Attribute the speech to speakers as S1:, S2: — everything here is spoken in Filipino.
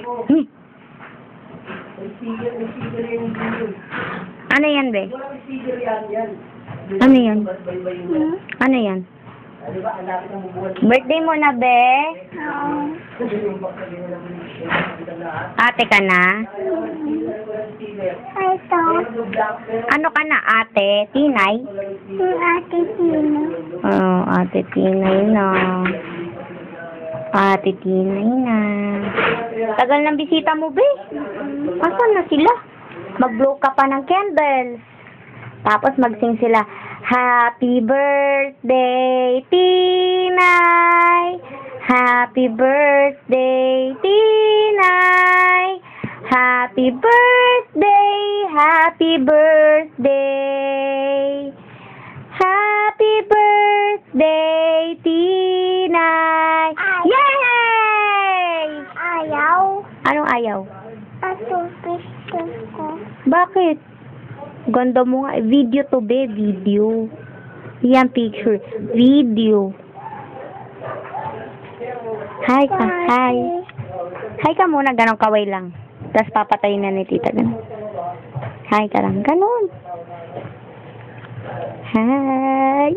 S1: Hmm. Ano yan, be? Ano yan? Ano yan? Birthday mo na, be? Ate ka na?
S2: Ito.
S1: Ano ka na, ate? Tinay?
S2: Ate Tina.
S1: Oh, ate Tinay na. Ate Tinay na. Tagal ng bisita mo, be? Asan na sila? Mag-blow ka pa ng candles. Tapos magsing sila, Happy birthday, Tinay! Happy birthday, Tinay! Happy birthday, happy birthday! Happy birthday, Tinay! Yay!
S2: Ayaw.
S1: Anong ayaw?
S2: Patupis ko.
S1: Bakit? Ganda mo nga. Video to, be. Video. Yan, picture. Video. Hi ka. Hi. Hi ka muna. Ganon kaway lang. Tapos papatayin na ni tita. Ganon. Hi ka lang. Ganon. Hi.